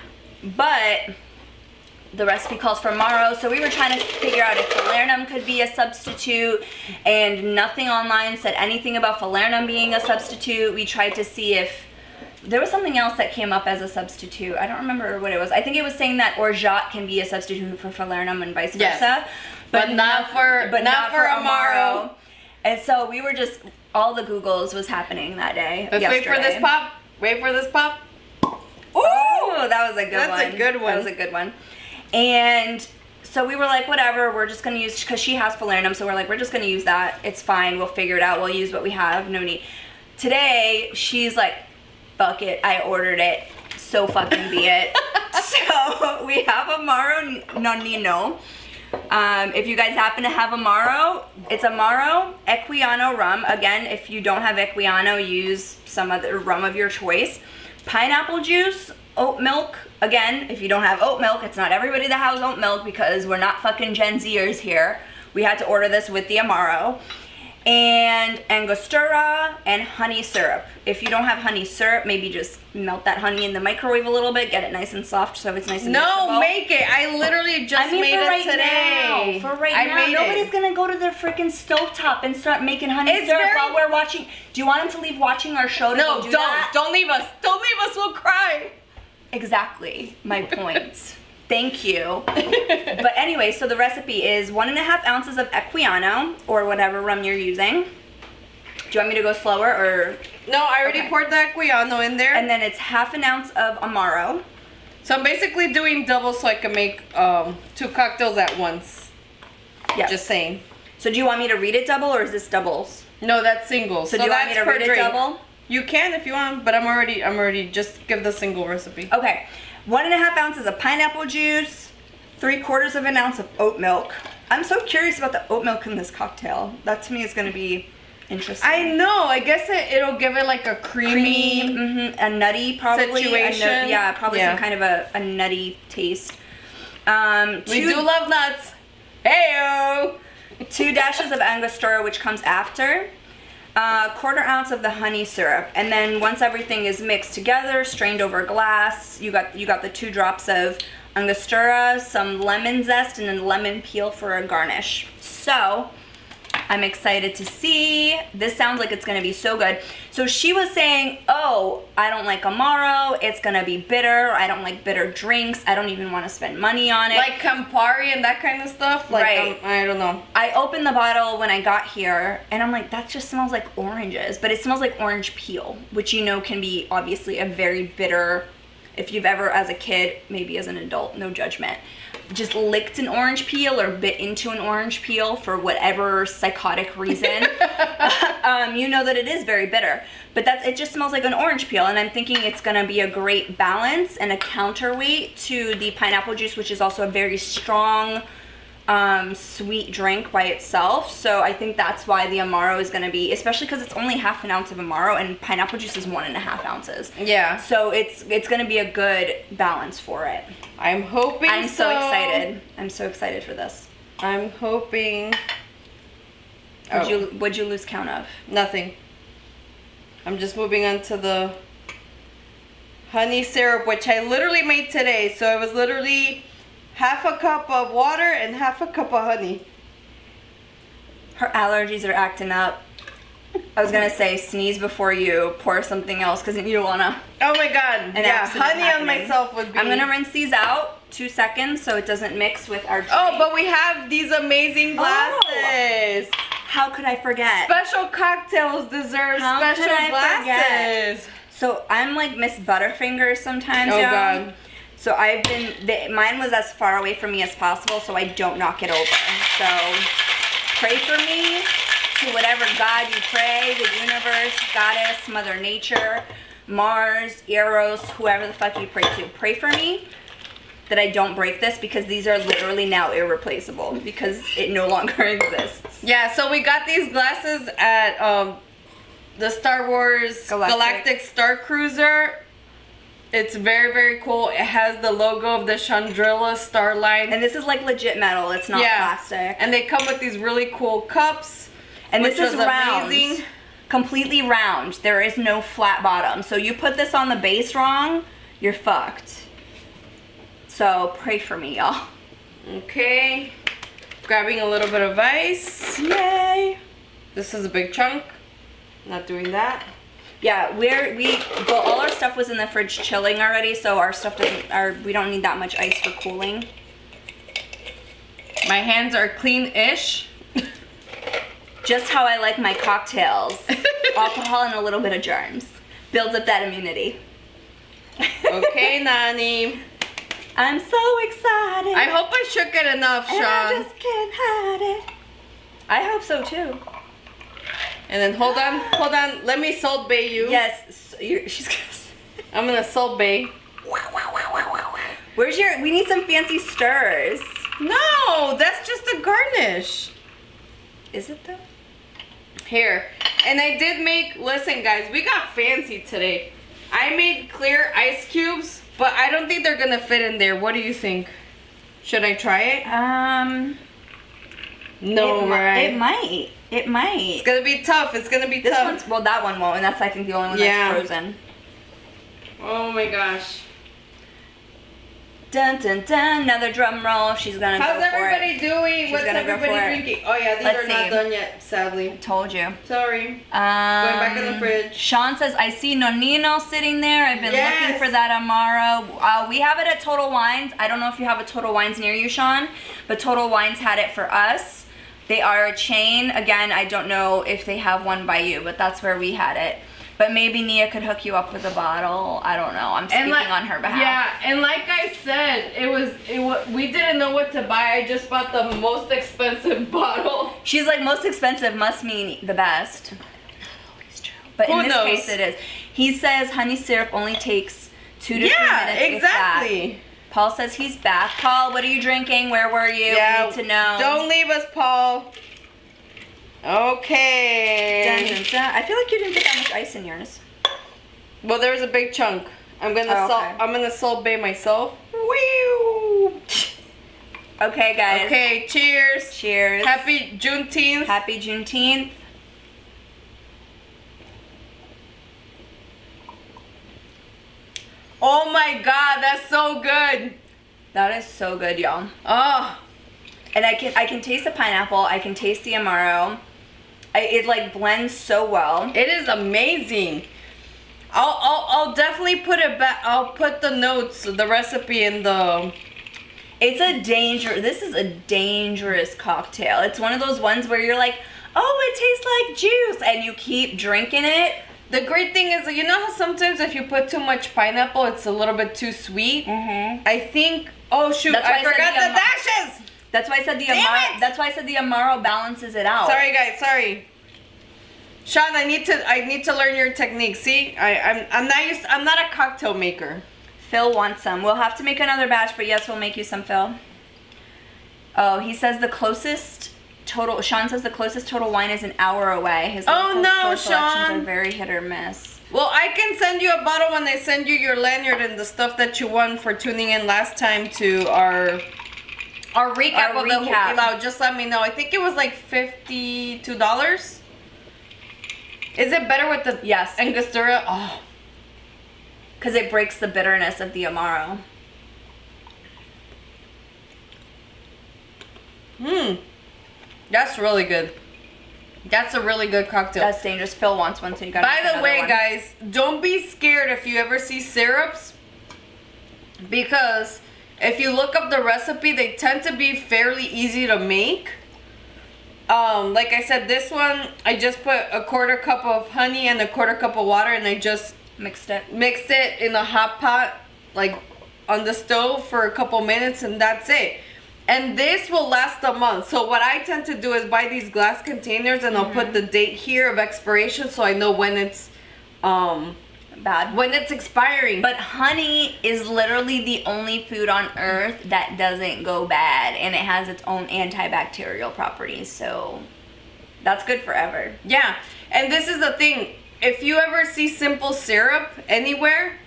But the recipe calls for Amaro, so we were trying to figure out if falernum could be a substitute, and nothing online said anything about falernum being a substitute. We tried to see if there was something else that came up as a substitute. I don't remember what it was. I think it was saying that orgeat can be a substitute for falernum and vice versa. Yes. But not for Amaro. And so we were just, all the Googles was happening that day. Let's yesterday. wait for this pop. Wait for this pop. Ooh, that was a good one. That's a good one. That was a good one. And so we were like, whatever, we're just going to use, because she has falernum, so we're like, we're just going to use that. It's fine. We'll figure it out. We'll use what we have. No need. Today, she's like, fuck it. I ordered it. So fucking be it. So we have Amaro Nonino. If you guys happen to have Amaro, it's Amaro Equiano rum. Again, if you don't have Equiano, use some other rum of your choice. Pineapple juice, oat milk. Again, if you don't have oat milk, it's not everybody that has oat milk because we're not fucking Gen Zers here. We had to order this with the Amaro. And Angostura and honey syrup. If you don't have honey syrup, maybe just melt that honey in the microwave a little bit, get it nice and soft so it's nice and mixable. Make it. I literally just made it today. For right now, nobody's gonna go to their freaking stovetop and start making honey syrup while we're watching. Do you want them to leave watching our show to go do that? Don't leave us. Don't leave us. We'll cry. Exactly my point. Thank you. But anyway, so the recipe is 1.5 ounces of Equiano, or whatever rum you're using. Do you want me to go slower, or? No, I already poured the Equiano in there. And then it's 1/2 ounce of Amaro. So I'm basically doing double so I can make 2 cocktails at once. Yes. Just saying. So do you want me to read it double, or is this doubles? No, that's single. So do you want me to read it double? You can if you want, but I'm already just give the single recipe. Okay. 1.5 ounces of pineapple juice, 3/4 of an ounce of oat milk. I'm so curious about the oat milk in this cocktail. That to me is going to be interesting. I know. I guess it'll give it like a creamy a nutty probably. situation. Probably some kind of a nutty taste. We do love nuts. Heyo. 2 dashes of Angostura, which comes after. 1/4 ounce of the honey syrup, and then once everything is mixed together, strained over glass, you got the 2 drops of Angostura, some lemon zest, and then lemon peel for a garnish. So I'm excited to see. This sounds like it's gonna be so good. So she was saying, oh, I don't like Amaro, it's gonna be bitter, I don't like bitter drinks, I don't even wanna spend money on it. Like Campari and that kind of stuff? Like, Right. I don't know. I opened the bottle when I got here, and I'm like, that just smells like oranges, but it smells like orange peel, which you know can be obviously a very bitter, if you've ever, as a kid, maybe as an adult, no judgment, just licked an orange peel or bit into an orange peel for whatever psychotic reason, you know that it is very bitter. But it just smells like an orange peel, and I'm thinking it's gonna be a great balance and a counterweight to the pineapple juice, which is also a very strong, sweet drink by itself. So I think that's why the Amaro is gonna be, especially because it's only half an ounce of Amaro and pineapple juice is 1.5 ounces. Yeah. So it's gonna be a good balance for it. I'm hoping I'm so excited. I'm so excited for this. I'm hoping. What'd you lose count of? Nothing. I'm just moving on to the honey syrup, which I literally made today. So it was literally half a cup of water and half a cup of honey. Her allergies are acting up. I was gonna say sneeze before you pour something else because you don't wanna. Oh my god. Yeah, accident honey happening. on myself would be. I'm gonna rinse these out 2 seconds so it doesn't mix with our drink. Oh, but we have these amazing glasses. How could I forget? Special cocktails deserve How special could I glasses. So I'm like Miss Butterfingers sometimes, Oh y'all. god. So I've been, mine was as far away from me as possible so I don't knock it over. So pray for me to whatever God you pray, the universe, goddess, mother nature, Mars, Eros, whoever the fuck you pray to. Pray for me that I don't break this because these are literally now irreplaceable because it no longer exists. Yeah, so we got these glasses at the Star Wars Galactic Star Cruiser. It's very, very cool. It has the logo of the Chandrilla Star Line. And this is like legit metal. It's not plastic. And they come with these really cool cups. And this is round. Amazing. Completely round. There is no flat bottom. So you put this on the base wrong, you're fucked. So pray for me, y'all. Okay. Grabbing a little bit of ice. Yay. This is a big chunk. Not doing that. Yeah, well, all our stuff was in the fridge chilling already, so our stuff we don't need that much ice for cooling. My hands are clean-ish. Just how I like my cocktails. Alcohol and a little bit of germs. Builds up that immunity. Okay, Nani. I'm so excited. I hope I shook it enough, Sean. And I just can't hide it. I hope so too. And then hold on. Let me Salt Bay you. Yes, she's gonna. I'm gonna Salt Bay. Where's we need some fancy stirs. No, that's just a garnish. Is it though? Here. And I did listen guys, we got fancy today. I made clear ice cubes, but I don't think they're gonna fit in there. What do you think? Should I try it? No, right? It might. It might. It's gonna be tough. It's gonna be tough. Well, that one won't, and that's I think the only one that's frozen. Oh my gosh. Dun dun dun! Another drum roll. She's gonna How's go for it. everybody doing? What's everybody drinking? Oh yeah, these are not done yet, sadly. I told you. Sorry. Going back in the fridge. Sean says, I see Nonino sitting there. I've been looking for that Amaro. We have it at Total Wines. I don't know if you have a Total Wines near you, Sean, but Total Wines had it for us. They are a chain. Again, I don't know if they have one by you, but that's where we had it. But maybe Nia could hook you up with a bottle. I don't know. I'm speaking on her behalf. Yeah, and like I said, we didn't know what to buy. I just bought the most expensive bottle. She's like, most expensive must mean the best. Not always true. But in this case, it is. He says honey syrup only takes 2 to 3 minutes. Yeah, exactly. Paul says he's back. Paul, what are you drinking? Where were you? Yeah, we need to know. Don't leave us, Paul. Okay. Dun, dun, dun. I feel like you didn't put that much ice in yours. Well, there was a big chunk. I'm gonna Salt Bay myself. Woo! Okay, guys. Okay, cheers. Cheers. Happy Juneteenth. Happy Juneteenth. Oh my God, that's so good. That is so good, y'all. Oh, And I can taste the pineapple. I can taste the Amaro. It like blends so well. it is amazing. I'll definitely put it back. I'll put the notes, the recipe in the. This is a dangerous cocktail. It's one of those ones where you're like, oh, it tastes like juice, and you keep drinking it. The great thing is, you know how sometimes if you put too much pineapple, it's a little bit too sweet. Mm-hmm. I think. Oh shoot! I forgot the dashes. That's why I said the Damn Amaro. it! That's why I said the Amaro balances it out. Sorry guys, sorry. Sean, I need to learn your technique. See, I'm not a cocktail maker. Phil wants some. We'll have to make another batch, but yes, we'll make you some, Phil. Oh, he says the closest total. Sean says the closest total wine is an hour away. His local store selections Sean. are very hit or miss. Well, I can send you a bottle when I send you your lanyard and the stuff that you won for tuning in last time to our recap of the Huquilao. Just let me know. I think it was like $52. Is it better with the Angostura? Oh, because it breaks the bitterness of the Amaro. That's really good. That's a really good cocktail. That's dangerous. Phil wants one, so you gotta By make the way, one. guys, don't be scared if you ever see syrups, because if you look up the recipe, they tend to be fairly easy to make. Like I said, this one, I just put a quarter cup of honey and a quarter cup of water, and I just mixed it in a hot pot, like on the stove for a couple minutes, and that's it. And this will last a month. So what I tend to do is buy these glass containers, and I'll put the date here of expiration so I know when it's bad, when it's expiring. But honey is literally the only food on earth that doesn't go bad, and it has its own antibacterial properties, so that's good forever. Yeah. And this is the thing, if you ever see simple syrup anywhere,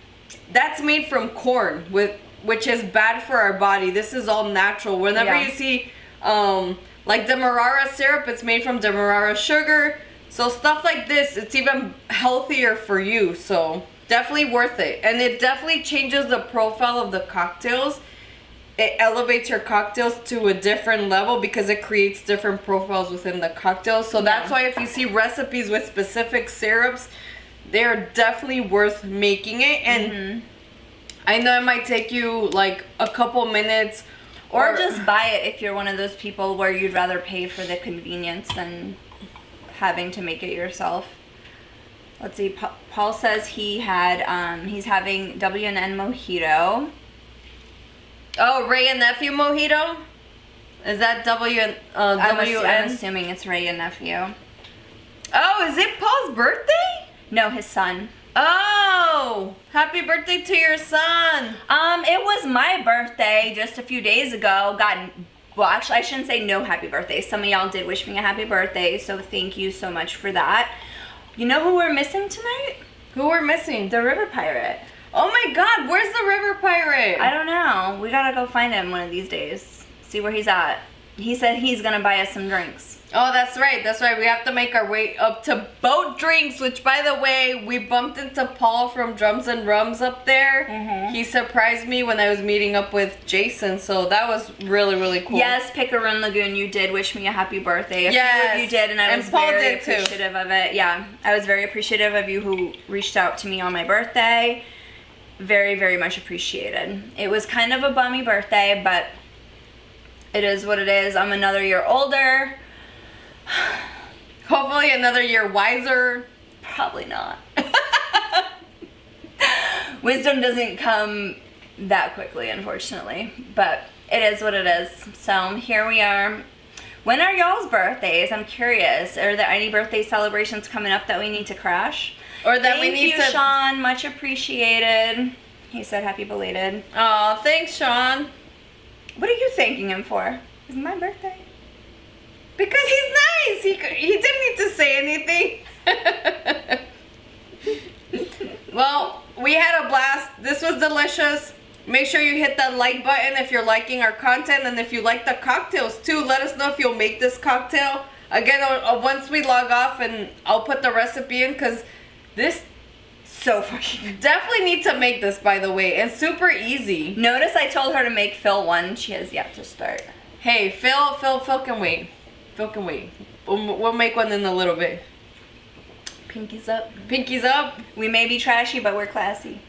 that's made from corn, which is bad for our body. This is all natural. Whenever you see like Demerara syrup, it's made from Demerara sugar. So stuff like this, it's even healthier for you. So definitely worth it. And it definitely changes the profile of the cocktails. It elevates your cocktails to a different level because it creates different profiles within the cocktails. So that's why if you see recipes with specific syrups, they're definitely worth making it. And I know it might take you like a couple minutes. Or just buy it if you're one of those people where you'd rather pay for the convenience than having to make it yourself. Let's see. Paul says he had he's having W&N mojito. Oh, Ray and Nephew mojito? Is that WN? I'm assuming it's Ray and Nephew. Oh, is it Paul's birthday? No, his son. Oh, happy birthday to your son. It was my birthday just a few days ago. Well, actually, I shouldn't say no happy birthday. Some of y'all did wish me a happy birthday, so thank you so much for that. You know who we're missing tonight? Who we're missing? The River Pirate. Oh my God, where's the River Pirate? I don't know. We gotta go find him one of these days. See where he's at. He said he's gonna buy us some drinks. Oh, that's right. That's right. We have to make our way up to Boat Drinks, which, by the way, we bumped into Paul from Drums and Rums up there. He surprised me when I was meeting up with Jason, so that was really, really cool. Yes, Picaroon Lagoon, you did wish me a happy birthday. A few of you did, and I was Paul very did appreciative of it. Yeah, I was very appreciative of you who reached out to me on my birthday. Very, very much appreciated. It was kind of a bummy birthday, but it is what it is. I'm another year older. Hopefully another year wiser. Probably not. Wisdom doesn't come that quickly, unfortunately, but it is what it is. So here we are. When are y'all's birthdays? I'm curious. Are there any birthday celebrations coming up that we need to crash? Or that we need to... Thank you, Sean. Much appreciated. He said happy belated. Oh, thanks, Sean. What are you thanking him for? It's my birthday. Because he's nice. He didn't need to say anything. Well, we had a blast. This was delicious. Make sure you hit that like button if you're liking our content, and if you like the cocktails too, let us know if you'll make this cocktail. Again, once we log off, and I'll put the recipe in, because this So fucking. Definitely need to make this, by the way, and super easy. Notice I told her to make Phil one. She has yet to start. Hey, Phil can wait. Phil can wait. We'll make one in a little bit. Pinkies up. Pinkies up. We may be trashy, but we're classy.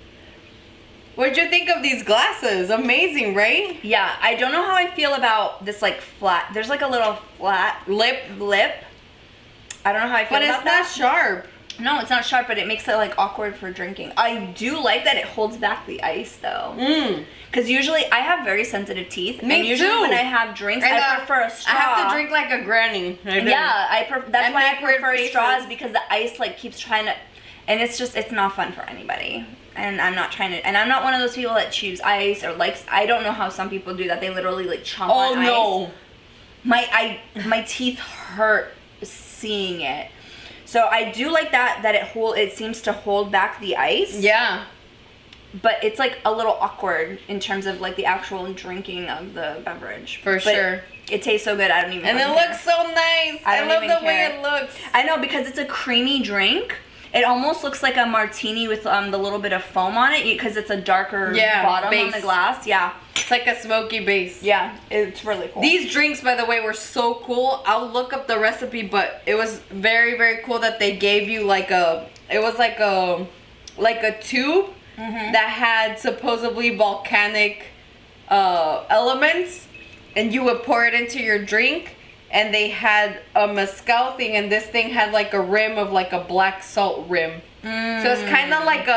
What'd you think of these glasses? Amazing, right? Yeah, I don't know how I feel about this like flat. There's like a little flat lip. I don't know how I feel but about that. But it's not sharp. No, it's not sharp, but it makes it like awkward for drinking. I do like that it holds back the ice though. Because usually I have very sensitive teeth. Me and usually too. when I have drinks, And, I prefer a straw. I have to drink like a granny. Yeah, that's why I prefer faces. straws, because the ice like keeps trying to, and it's not fun for anybody. And I'm not trying to, and I'm not one of those people that chews ice or likes, I don't know how some people do that. They literally like chomp on ice. Oh no. My teeth hurt seeing it. So I do like that it seems to hold back the ice. Yeah. But it's like a little awkward in terms of like the actual drinking of the beverage. For sure. It tastes so good, I don't even And it care. looks so nice. I love the way it looks. I know, because it's a creamy drink. It almost looks like a martini with the little bit of foam on it, because it's a darker bottom base. on the glass. Yeah. It's like a smoky base. Yeah, it's really cool. These drinks, by the way, were so cool. I'll look up the recipe, but it was very, very cool that they gave you like a tube that had supposedly volcanic elements, and you would pour it into your drink. And they had a mezcal thing, and this thing had like a rim of like a black salt rim. So it's kind of like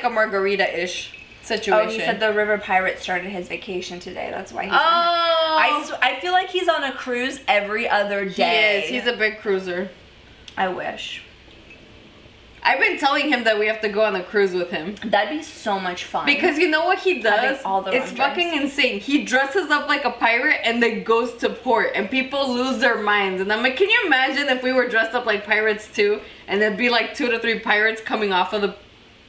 a margarita-ish situation. Oh, he said the river pirate started his vacation today. That's why he's I feel like he's on a cruise every other day. He is. He's a big cruiser. I wish. I've been telling him that we have to go on a cruise with him. That'd be so much fun. Because you know what he does? It's fucking insane. He dresses up like a pirate and then goes to port, and people lose their minds. And I'm like, can you imagine if we were dressed up like pirates too, and there'd be like 2 to 3 pirates coming off of the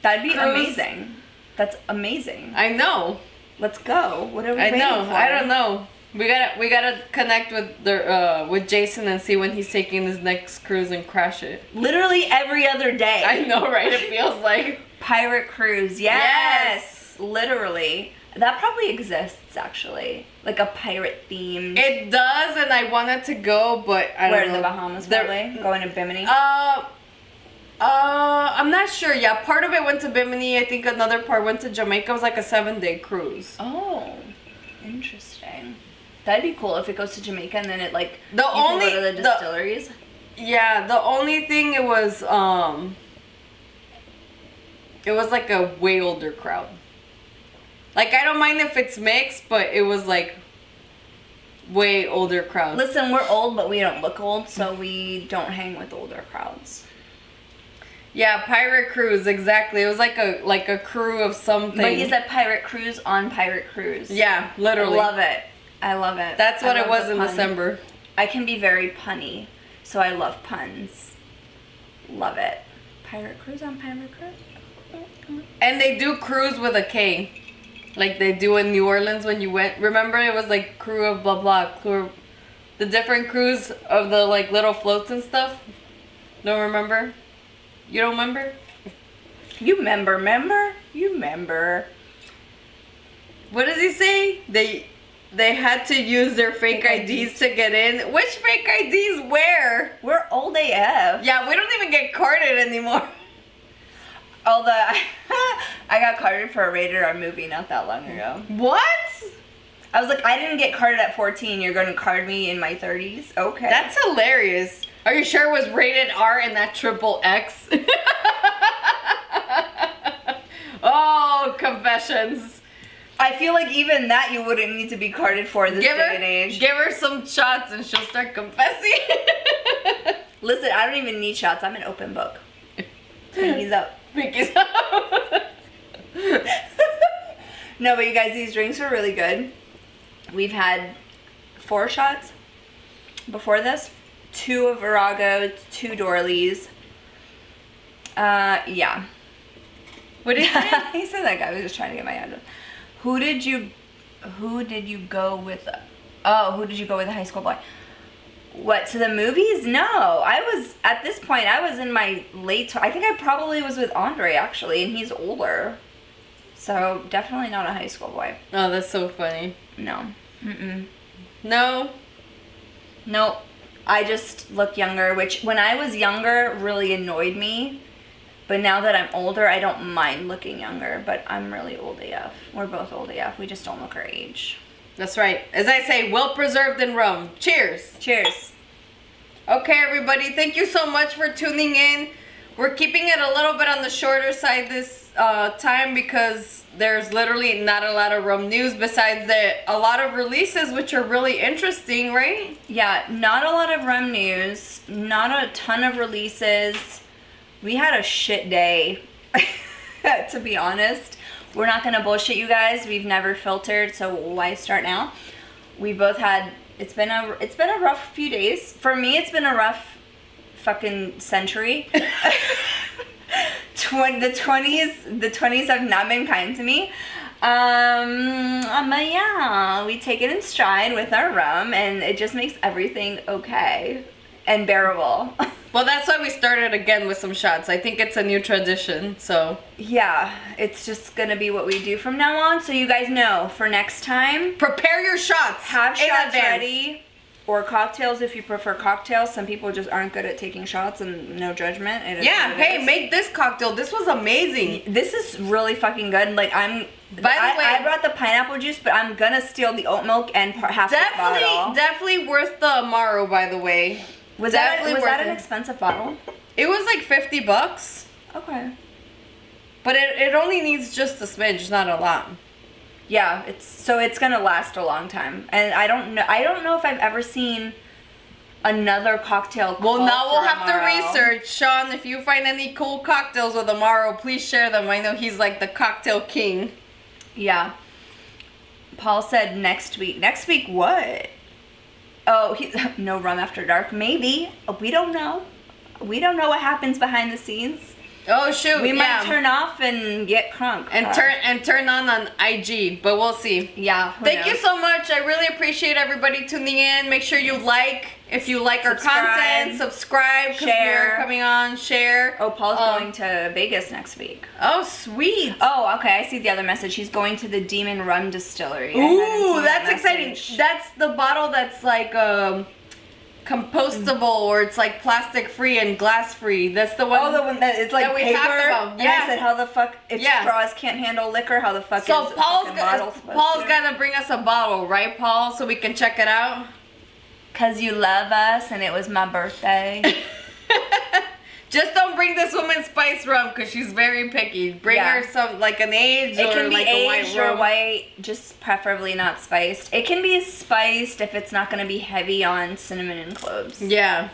That'd be cruise? Amazing. That's amazing. I know. Let's go. What are we waiting know. for? I don't know. We gotta connect with Jason and see when he's taking his next cruise and crash it. Literally every other day. I know, right? It feels like pirate cruise. Yes. Literally. That probably exists actually. Like a pirate theme. It does, and I wanted to go, but I don't know. Where in the Bahamas probably? Going to Bimini? I'm not sure. Yeah, part of it went to Bimini. I think another part went to Jamaica. It was like a 7-day cruise. Oh, interesting. That'd be cool if it goes to Jamaica and then it like can go to the distilleries. The only thing it was like a way older crowd. Like, I don't mind if it's mixed, but it was like way older crowd. Listen, we're old, but we don't look old, so we don't hang with older crowds. Yeah, pirate cruise, exactly. It was like a crew of something. But you said pirate cruise on pirate cruise. Yeah, literally. I love it. That's what it was in December. I can be very punny, so I love puns. Love it. Pirate cruise on pirate cruise. And they do cruise with a K. Like they do in New Orleans when you went. Remember, it was like crew of blah blah. The different crews of the like little floats and stuff. Don't remember? You don't remember? You remember? You remember. What does he say? They had to use their fake IDs to get in. Which fake IDs? Where? We're old AF. Yeah, we don't even get carded anymore. Although I got carded for a rated R movie not that long ago. What? I was like, I didn't get carded at 14. You're going to card me in my 30s? Okay. That's hilarious. Are you sure it was rated R and that XXX? Oh, confessions. I feel like even that you wouldn't need to be carded for this day and age. Give her some shots and she'll start confessing. Listen, I don't even need shots. I'm an open book. Pinkies up. Pinkies up. No, but you guys, these drinks are really good. We've had 4 shots before this. 2 of Virago, 2 Dorleys. Yeah. What did he say? He said that guy was just trying to get my address. Who did you go with? Oh, who did you go with a high school boy? What, to the movies? No. At this point, I was in my I think I probably was with Andre, actually, and he's older. So, definitely not a high school boy. Oh, that's so funny. No. No? Nope. I just look younger, which when I was younger really annoyed me. But now that I'm older, I don't mind looking younger. But I'm really old AF. We're both old AF. We just don't look our age. That's right. As I say, well preserved in rum. Cheers. Cheers. Okay, everybody. Thank you so much for tuning in. We're keeping it a little bit on the shorter side this time because there's literally not a lot of rum news besides a lot of releases, which are really interesting, right? Yeah, not a lot of rum news. Not a ton of releases. We had a shit day, to be honest. We're not gonna bullshit you guys. We've never filtered, so why start now? We both had. It's been a rough few days. For me, it's been a rough fucking century. The 20s have not been kind to me. But yeah, we take it in stride with our rum, and it just makes everything okay and bearable. Well, that's why we started again with some shots. I think it's a new tradition, so. Yeah, it's just gonna be what we do from now on. So you guys know, for next time, prepare your shots. Have shots ready. Or cocktails if you prefer cocktails. Some people just aren't good at taking shots, and no judgment. It is yeah, what it hey, is. make this cocktail. This was amazing. This is really fucking good. Like, By the way, I brought the pineapple juice, but I'm gonna steal the oat milk and half the bottle. Definitely worth the Amaro, by the way. Was that an expensive bottle? It was like $50. Okay. But it only needs just a smidge, not a lot. Yeah, it's gonna last a long time. And I don't know if I've ever seen another cocktail. Well, now we'll have Amaro. to research. Sean, if you find any cool cocktails with Amaro, please share them. I know he's like the cocktail king. Yeah. Paul said next week. Next week what? Oh, no rum after dark. Maybe. We don't know. We don't know what happens behind the scenes. Oh shoot! We might turn off and get crunk and turn on IG, but we'll see. Yeah. Thank you so much. I really appreciate everybody tuning in. Make sure you like if you like our content. Subscribe, share. We're coming on. Share. Oh, Paul's going to Vegas next week. Oh, sweet. Oh, okay. I see the other message. He's going to the Demon Rum Distillery. Ooh, that's exciting. That's the bottle that's like compostable, or it's like plastic free and glass free. That's the one. Oh, the one that it's like that we paper. talked about. Yeah. I said, how the fuck if straws can't handle liquor? How the fuck is Paul's Paul's gonna bring us a bottle, right, Paul? So we can check it out. 'Cause you love us, and it was my birthday. Just don't bring this woman spiced rum because she's very picky. Bring her some, like an aged it or can be like aged a white rum. or white, just preferably not spiced. It can be spiced if it's not going to be heavy on cinnamon and cloves. Yeah.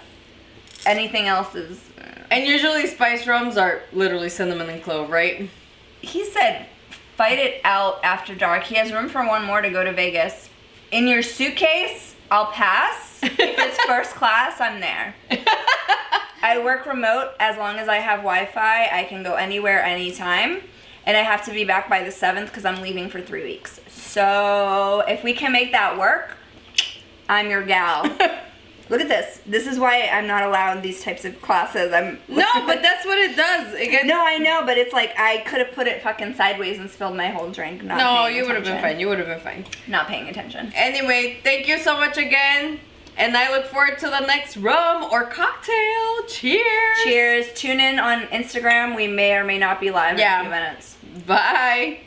Anything else is... And usually spiced rums are literally cinnamon and clove, right? He said, fight it out after dark. He has room for one more to go to Vegas. In your suitcase, I'll pass. If it's first class, I'm there. I work remote. As long as I have Wi-Fi, I can go anywhere, anytime. And I have to be back by the 7th because I'm leaving for 3 weeks. So if we can make that work, I'm your gal. Look at this. This is why I'm not allowed these types of classes. No, but that's what it does. No, I know, but it's like I could have put it fucking sideways and spilled my whole drink. No, you would have been fine. You would have been fine. Not paying attention. Anyway, thank you so much again. And I look forward to the next rum or cocktail. Cheers. Cheers. Tune in on Instagram. We may or may not be live in a few minutes. Bye.